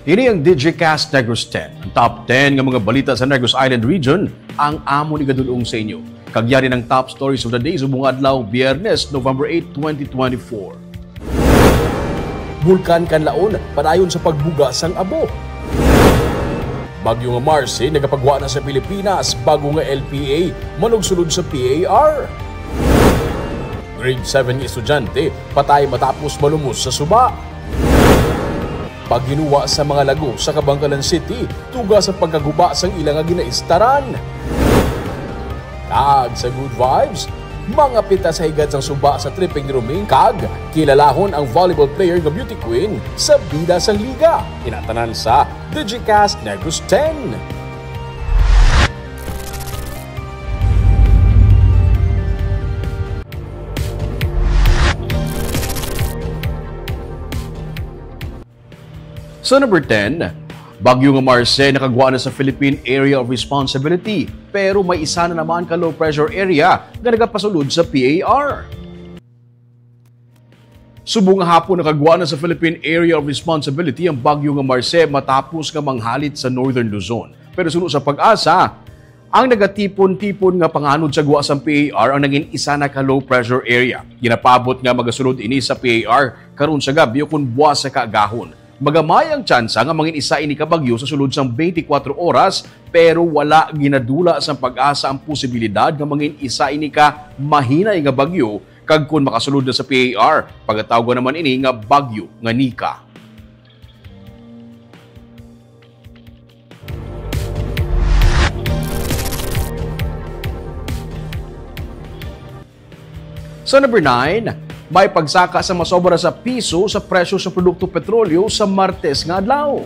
Ini ang Digicast Negros 10. Ang top 10 ng mga balita sa Negros Island region ang amo ni gadulong sa inyo. Kagyari ng top stories of the day sa buong adlaw, Biyernes, November 8, 2024. Bulkan Kanlaon, padayon sa pagbuga sang abo. Bagyo nga Marcy, nagapagwa na sa Pilipinas, bago nga LPA, manugsulod sa PAR. Grade 7 estudyante, patay matapos malumos sa suba. Pagginuwa sa mga lago sa Kabangkalan City, tuga sa pagkaguba sang ilang nga ginaistaran. Kag sa good vibes, mga pita sa higad sang suba sa tripping rooming, kag kilalahon ang volleyball player nga beauty queen sa bida sang liga. Inatanan sa Digicast Negros 10. Sa number 10, bagyo nga Marcy nakagwa na sa Philippine Area of Responsibility pero may isa na naman ka low pressure area nga nagapasulod sa PAR. Subong nga hapon nakagwa na sa Philippine Area of Responsibility ang bagyo nga Marcy matapos nga manghalit sa Northern Luzon. Pero sunod sa pag-asa, ang nagatipon-tipon nga panganod sa guwa sa PAR ang naging isa na ka low pressure area. Ginapabot nga magasulod ini sa PAR karon sa gabi o kun buwas sa kaagahon. Magamay ang tsansa nga mangin isa ini ka bagyo sa sulod sang 24 oras pero wala ginadula sa pag-asa ang posibilidad nga mangin isa ini ka mahinay nga bagyo kag kun makasulod na sa PAR. Pagkatawag naman ini nga bagyo nga Nika. Sa number 9, may pagsaka sa masobra sa piso sa presyo sa produkto petrolyo sa Martes nga adlaw.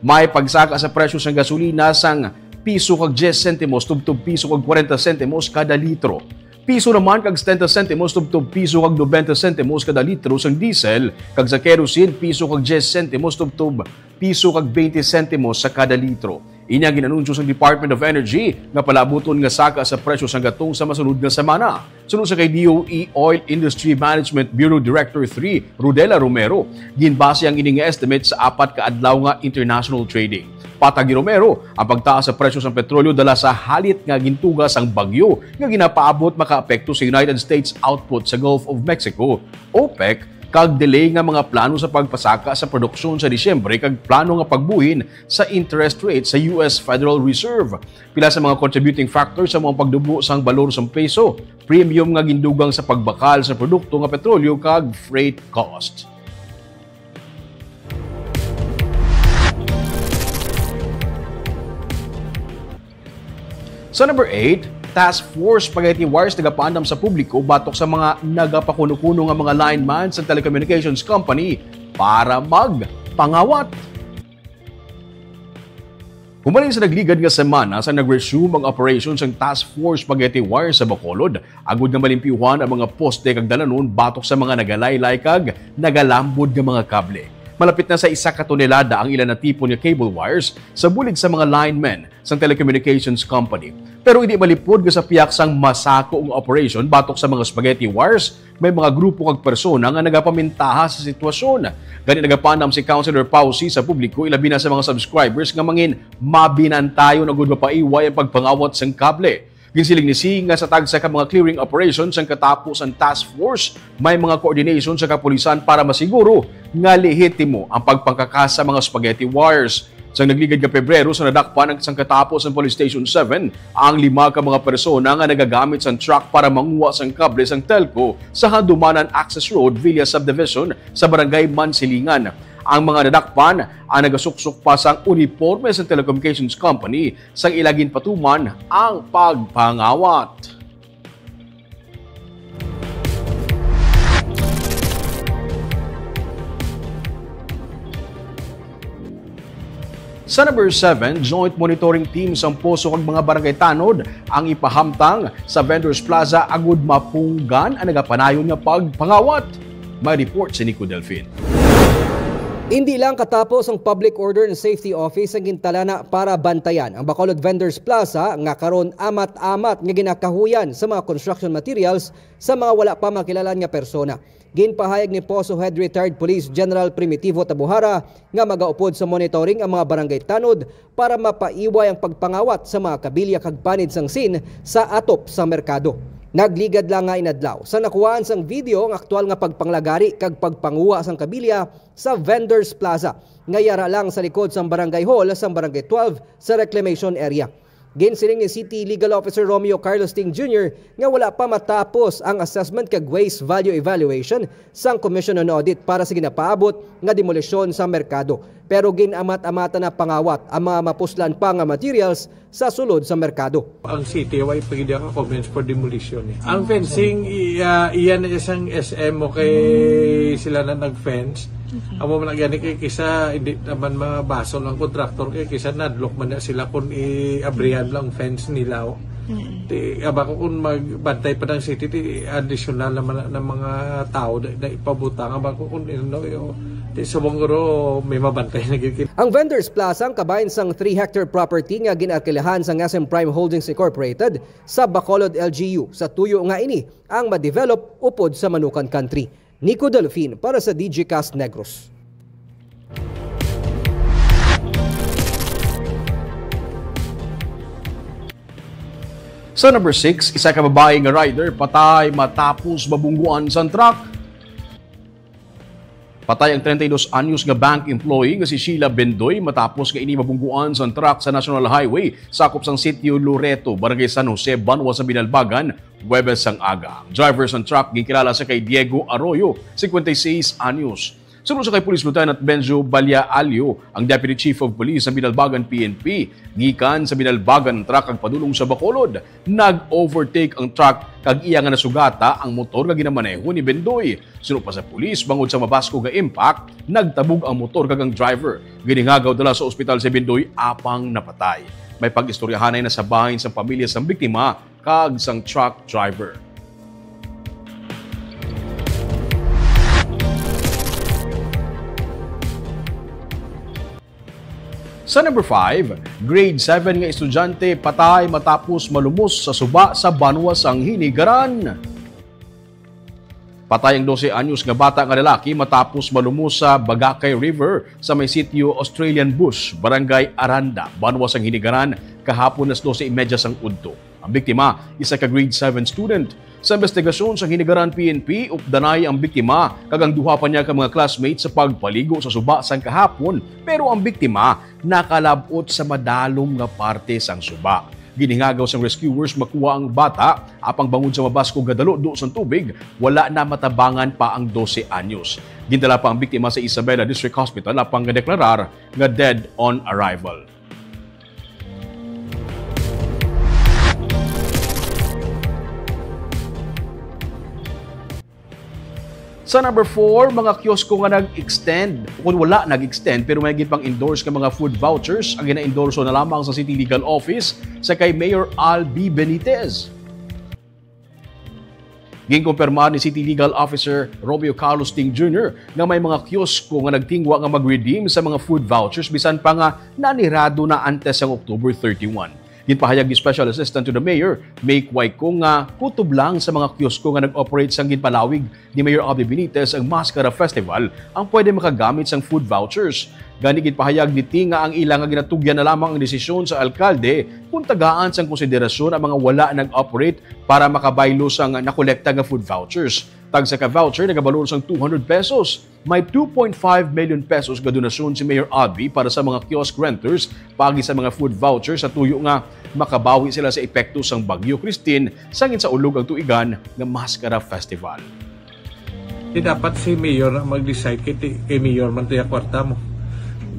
May pagsaka sa presyo sa gasolina sang piso kag 10 sentimos tubtob piso kag 40 sentimos kada litro. Piso naman kag 70 sentimos tubtob piso kag 90 sentimos kada litro sang diesel, kag sa kerosene piso kag 10 sentimos tubtob piso kag 20 sentimos sa kada litro. Inya ginanunsyo sa Department of Energy nga palabuton nga saka sa presyo sang gatong sa masunod nga semana. Sunod sa kay DOE Oil Industry Management Bureau Director 3, Rodela Romero, ginbase ang ining estimate sa apat ka adlaw nga international trading. Patag ni Romero, ang pagtaas sa presyo sang petrolyo dala sa halit nga gintugas ang bagyo nga ginapaabot makaapekto sa United States output sa Gulf of Mexico, OPEC, kag delay nga mga plano sa pagpasaka sa produksyon sa Disyembre kag plano nga pagbuhin sa interest rate sa US Federal Reserve. Pila sa mga contributing factors sa mga pagdubo sang balor sang peso, premium nga gindugang sa pagbakal sa produkto nga petrolyo kag freight cost. Sa number 8, Task Force Spaghetti Wires nagapaandam sa publiko batok sa mga nagapakuno-kuno nga mga lineman sa telecommunications company para magpangawat. Humaling sa nagligad nga semana sa nag-resume ang operations ng Task Force Spaghetti Wires sa Bacolod, agud nga malimpyuhan ang mga poste kag dalanon batok sa mga nagalaylay kag nagalambod nga mga kable. Malapit na sa 1 tonelada ang ilan na tipo ng cable wires sa bulig sa mga linemen sa telecommunications company. Pero hindi malipod sa piyak sang masako ang operation batok sa mga spaghetti wires. May mga grupo kag persona nga nagapamintaha sa sitwasyon. Gani nagapanam si Councilor Pausi sa publiko ilabi na sa mga subscribers nga mangin mabinantayon na gud mapaiway ang pagpangawat sang kable. Ginsiling ni Si nga sa tagsa ka mga clearing operations ang katapos ang task force, may mga coordination sa kapulisan para masiguro nga lehitimo ang pagpangkakas sa mga spaghetti wires. Sa nagligad ka Pebrero sa nadakpan ang isang katapos ng Police Station 7, ang 5 ka mga persona nga nagagamit sa truck para manguha sang kable sang telco sa Handumanan Access Road, Villa Subdivision sa Barangay Mansilingan. Ang mga nadakpan ang nagasuksok pa sang uniforme sa telecommunications company sang ilagin patuman ang pagpangawat. Sa number 7, joint monitoring team sa Poso kag mga barangay tanod ang ipahamtang sa Vendors Plaza agud mapunggan ang nagapanayon nga pagpangawat. May report si Nico Delfin. Hindi lang katapos ang Public Order and Safety Office ang gintalana para bantayan ang Bacolod Vendors Plaza nga karon amat-amat nga ginakahuyan sa mga construction materials sa mga wala pa makilalan nga persona. Ginpahayag ni Poso Head Retired Police General Primitivo Tabuhara nga magaupod sa monitoring ang mga barangay tanod para mapaiway ang pagpangawat sa mga kabilya kag panid sang sin sa atop sa merkado. Nagligad lang nga inadlaw sa nakuhaan sang video ang aktual nga pagpanglagari kag pagpanguwa sang kabilya sa Vendors Plaza nga yara lang sa likod sang Barangay Hall sang Barangay 12 sa reclamation area. Ginsiling ni City Legal Officer Romeo Carlos Ting Jr. nga wala pa matapos ang assessment kag waste value evaluation sang Commission on Audit para sa ginapaabot nga demolisyon sa merkado. Pero ginamat-amata na pangawat ang mga mapuslan pa nga materials sa sulod sa merkado. Ang city ay pagidi ka comments for demolition. Ang fencing iyan isang SM mo kay sila na nag-fence. Amo man gani kay kisa hindi naman mabaso lang kontraktor kay kisa nadlock man na sila kun i-abrihan lang fence nila. Ti abako kun magbantay pa ng city ti additional naman ng mga tao na ipabutang abako kun ti subongro may mabantay na gid. Ang Vendors Plaza ang kabahin sang 3-hectare property nga ginarkilahan sa SM Prime Holdings Incorporated sa Bacolod LGU. Sa tuyo nga ini ang ma-develop upod sa Manukan Country. Nico Delfin para sa DGCast Negros. Sa number 6, isa ka babae nga rider patay matapos mabungguan sa truck. Patay ang 32 anyos nga bank employee nga si Sheila Bendoy matapos nga ini mabungguan sa truck sa National Highway sakop sang sitio Loreto, Barangay San Jose, Banwa sa Binalbagan, Huwebes sang aga. Driver sang truck gikilala sa kay Diego Arroyo, 56 anyos. Sunod sa kay Police Lieutenant Benjo Balia-Alio, ang Deputy Chief of Police sa Binalbagan PNP, gikan sa Binalbagan ang truck ang padulong sa Bacolod. Nag-overtake ang truck kag iya nga nasugata ang motor nga ginamaneho ni Bendoy. Sunod pa sa pulis bangod sa mabasko nga impact, nagtabog ang motor kag ang driver. Giningagaw dala sa ospital si Bendoy apang napatay. May pag-istoryahanay na sa bahin sa pamilya sang biktima kag sang truck driver. Sa number 5, grade 7 nga estudyante patay matapos malumos sa suba sa Banwa sang Hinigaran. Patay ang 12 anyos nga bata nga lalaki matapos malumos sa Bagakay River sa may sitio Australian Bush, Barangay Aranda, Banwa sang Hinigaran kahapon nas 12:30 sang udto. Ang biktima, isa ka grade 7 student. Sa investigasyon sa Hinigaran PNP, updanay ang biktima kag ang duha pa niya ka mga classmates sa pagpaligo sa suba sang kahapon, pero ang biktima nakalabot sa madalom nga parte sang suba. Giningagaw sang rescuers makuha ang bata apang bangod sa mabasko nga dalo do sang tubig, wala na matabangan pa ang 12 anyos. Gindala pa ang biktima sa Isabela District Hospital apang deklarar nga dead on arrival. Sa number 4, mga kiosko nga nag-extend. Kung wala nag-extend pero may pang endorse ka mga food vouchers ang gina-endorso na lamang sa City Legal Office sa kay Mayor Albi Benitez. Ginkumpirma ni City Legal Officer Romeo Carlos Ting Jr. na may mga kiosko nga nagtingwa nga mag-redeem sa mga food vouchers bisan pa nga nanirado na antes ang October 31. Ginpahayag ni Special Assistant to the Mayor, May Waiko nga kutob lang sa mga kiosko nga nag-operate sang ginpalawig ni Mayor Albi Benitez ang Mascara Festival ang pwede makagamit sang food vouchers. Gani ginpahayag ni Ting nga ang ilang nga ginatugyan na lamang ang desisyon sa alkalde kung tagaan sang konsiderasyon ang mga wala nag-operate para makabaylo sang nakolekta nga food vouchers. Tag sa ka-voucher, nagabalon sang 200 pesos. May 2.5 million pesos nga donasyon si Mayor Albi para sa mga kiosk renters pagi sa mga food vouchers sa tuyo nga makabawi sila sa epekto sang Bagyo Christine sangin sa ulog ang tuigan nga Mascara Festival. Dapat si Mayor ang mag-decide kay Mayor man tiya kwarta mo.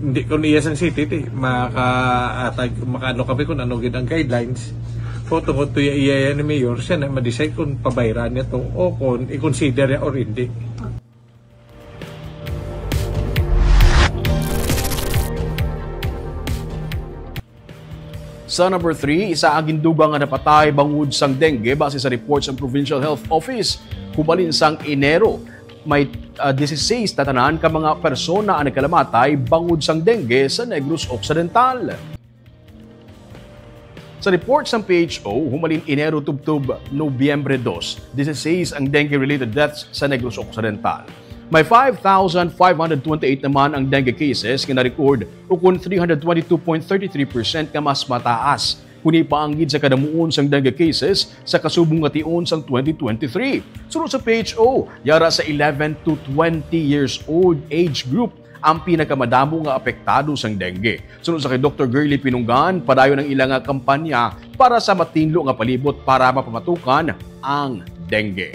Hindi kung iya sang city makaano kami kung ano gid ang guidelines. Tungkol to iya ni Mayor, siya na ma-decide kung pabayran niya to o kung i-consider niya or hindi. Sa number 3, isa ang gindugang nga napatay bangod sang dengue base sa reports ng Provincial Health Office. Kubalin sang Enero, may 16 tatanan ka mga persona ang nagkalamatay bangod sang dengue sa Negros Occidental. Sa report ng PHO, humalin Enero tubtub Nobyembre 2, 16 ang dengue-related deaths sa Negros Occidental. May 5,528 naman ang dengue cases na na-record o kung 322.33% ka mas mataas. Kuni paanggid sa kadamuon sang dengue cases sa kasubong nga tion sang 2023. Sunod sa PHO, yara sa 11 to 20 years old age group ang pinakamadamo nga apektado sang dengue. Sunod sa kay Dr. Girly Pinunggan, padayon ang ilang kampanya para sa matinlo nga palibot para mapamatukan ang dengue.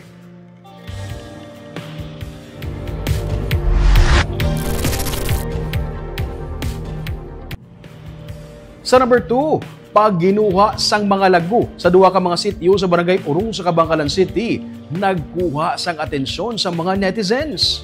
Sa number 2, pagginuha sang mga lago sa duha ka mga sitio sa Barangay Urong sa Kabangkalan City, nagkuha sang atensyon sa mga netizens.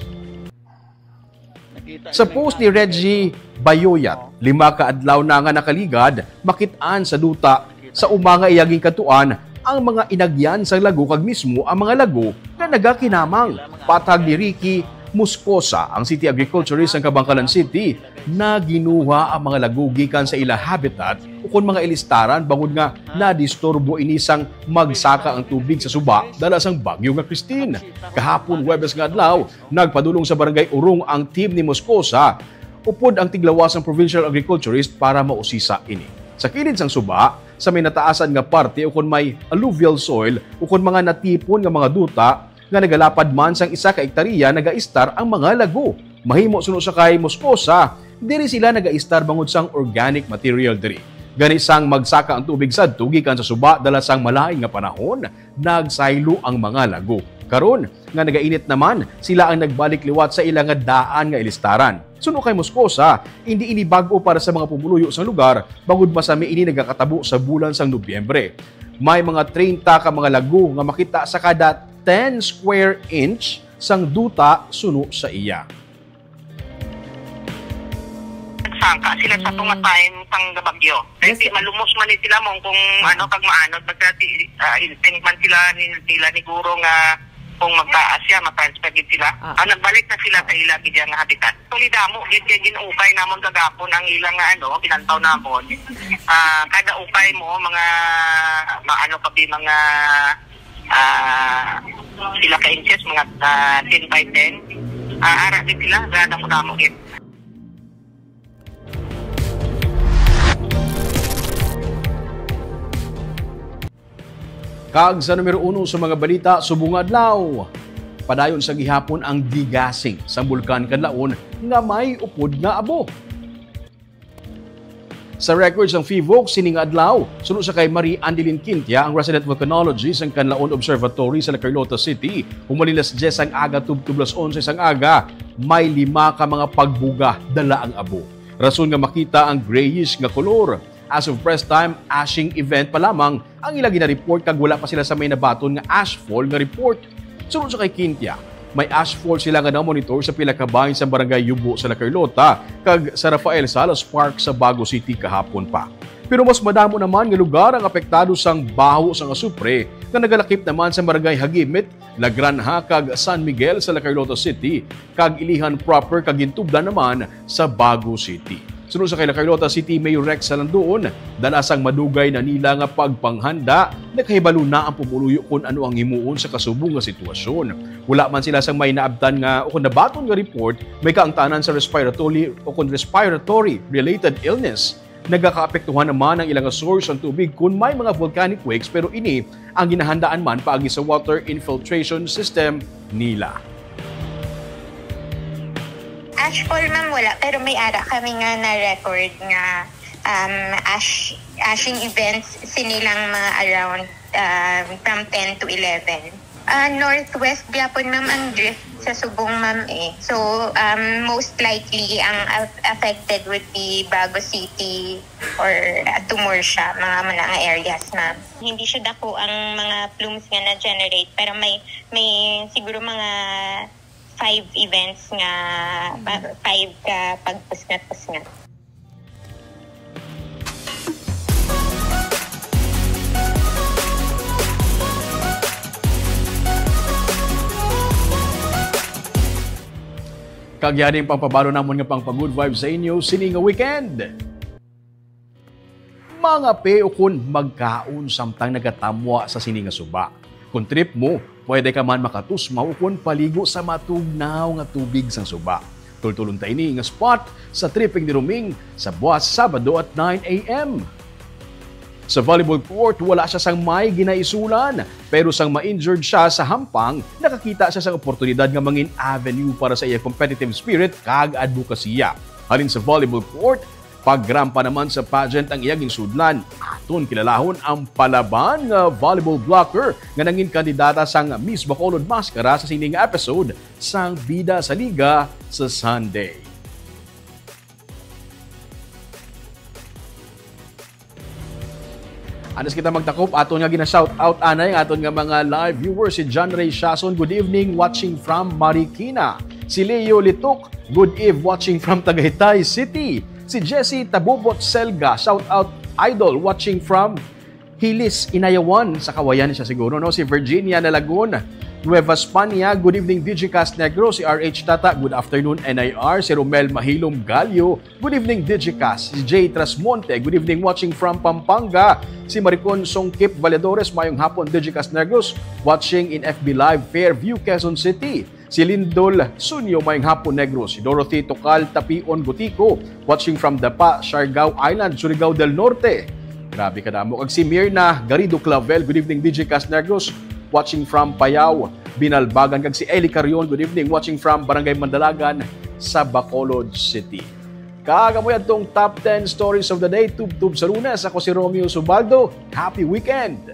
Sa post ni Reggie Bayoyat, 5 ka adlaw na nga nakaligad, makitaan sa duta sa umanga iyaging katuan ang mga inagyan sa lago kag mismo ang mga lago na nagakinamang. Patag ni Ricky Muscosa, ang city agriculturist ng Kabangkalan City, na ginuha ang mga lago gikan sa ila habitat o kung mga ilistaran bangod nga nadisturbo inisang magsaka ang tubig sa suba dala sang bagyo nga Christine. Kahapon Huwebes nga adlaw, nagpadulong sa Barangay Urong ang team ni Muscosa upod ang tiglawas ng provincial agriculturist para mausisa ini. Sa kilid sang suba, sa may nataasan nga parte o kung may alluvial soil o kung mga natipon nga mga duta nga nagalapad man sang 1 ka hektarya nagaistar ang mga lago. Mahimo sunod sa kay Muscosa, diri sila nagaistar bangod sang organic material diri. Gani sang magsaka ang tubig sadto gikan sa suba dala sang malaing nga panahon, nagsaylo ang mga lago. Karon nga nagainit naman, sila ang nagbalik liwat sa ilang daan nga ilistaran. Suno kay Muscosa, hindi ini bag-o para sa mga pumuluyo sa lugar, bangod masami ini nagakatabo sa bulan sang Nobyembre. May mga 30 ka mga lago nga makita sa kada 10 square inch sang duta suno sa iya. Nagsangka sila sa tunga time sang bagyo. Kasi malumos man ni sila mong kung ano kag maanod basta instinct man sila nila ni guro nga kung magtaas siya matransfer gid sila. Nagbalik na sila sa ila gid nga habitat. Tulidamo gid kay ginukay namon kagapon ang ilang ano kinantaw namon. Kada ukay mo mga ano pa bi mga sila ka inches mga 10 by 10 ara din sila gada mo damo gid. Kag sa numero 1 sa mga balita subong adlaw, padayon sa gihapon ang gigasing sa bulkan Kanlaon nga may upod nga abo. Sa records ng FIVOC sining adlaw, sunod sa kay Marie Andelin Quintia, ang resident volcanologist ng Kanlaon Observatory sa Carlota City, humalilas 10 ang aga tubtublas 11 ang aga, may 5 ka mga pagbuga dala ang abo. Rason nga makita ang grayish nga kolor. As of press time, ashing event pa lamang ang ilang gina-report kag wala pa sila sa may nabaton nga ashfall nga report. Sunod sa kay Quintia, may ashfall sila nga na-monitor sa pila ka bahin sa Barangay Yubo sa La Carlota kag sa Rafael Salas Park sa Bago City kahapon pa. Pero mas madamo naman nga lugar ang apektado sang baho sang asupre na nagalakip naman sa Barangay Hagimit, La Granja kag San Miguel sa La Carlota City kag Ilihan proper kag Gintublan naman sa Bago City. Sunod sa kay La Carlota City Mayor Rex Salandoon, dalasang madugay na nila nga pagpanghanda, nakahibalo na ang pumuluyo kung ano ang himuon sa kasubong nga sitwasyon. Wala man sila sang may naabtan nga o kung nabaton nga report, may kaangtanan sa respiratory o kung respiratory related illness. Nagkakaapektuhan naman ang ilang source ng tubig kung may mga volcanic wakes pero ini ang ginahandaan man paagi sa water infiltration system nila. Ashfall ma'am wala, pero may ara kami nga na-record nga ashing events sinilang mga around from 10 to 11. Northwest gyapon ma'am ang drift sa subong ma'am eh. So most likely ang affected would be Bago City or Tumorsia, mga areas ma'am. Hindi siya dako ang mga plumes nga na-generate pero may siguro mga 5 events nga 5 ka pagpusngat-pusngat. Kagyaning pangpabalo namon nga pangpag-good vibes sa inyo sini nga weekend. Mga peo kun magkaon samtang nagatamwa sa sini nga suba. Kung trip mo, pwede ka man makatusmaw kun paligo sa matugnaw nga tubig sang suba. Tultulon tayo ni nga spot sa Tripping ni Ruming sa buwas Sabado at 9 a.m. Sa volleyball court, wala siya sang may ginaisulan, pero sang ma-injured siya sa hampang, nakakita siya sang oportunidad nga mangin avenue para sa iya competitive spirit kag advokasya. Halin sa volleyball court, pagrampa naman sa pageant ang iyaging sudlan, aton kilalahon ang palaban nga volleyball blocker nga nangin kandidata sang Miss Bacolod Mascara sa sining episode sang Bida sa Liga sa Sunday. Anas kita magtakop, aton nga gina-shout out anay aton nga mga live viewers. Si John Ray Shason, good evening, watching from Marikina. Si Leo Litok, good eve, watching from Tagaytay City. Si Jessie Tabubot Selga, shout out idol, watching from Hilis, Inayawan, sa Kawayan siya siguro, no? Si Virginia Nalagon, Nueva España, good evening Digicast Negro. Si RH Tata, good afternoon NIR. Si Romel Mahilom Galio, good evening Digicast. Si Jay Trasmonte, good evening watching from Pampanga. Si Maricon Songkip Valedores, mayong hapon Digicast Negros, watching in FB Live Fairview, Quezon City. Si Lindol Sunyo, mayong hapon Negros. Si Dorothy Tokal Tapion Gutico, watching from Dapa, Siargao Island, Surigao del Norte. Grabe ka damo. Ag si Mirna Garido Clavel, good evening Digicast Negros, watching from Payao, Binalbagan. Kag si Eli Carion, good evening, watching from Barangay Mandalagan sa Bacolod City. Kagamoy atong top 10 stories of the day, tub sa Lunes. Ako si Romeo Subaldo. Happy weekend!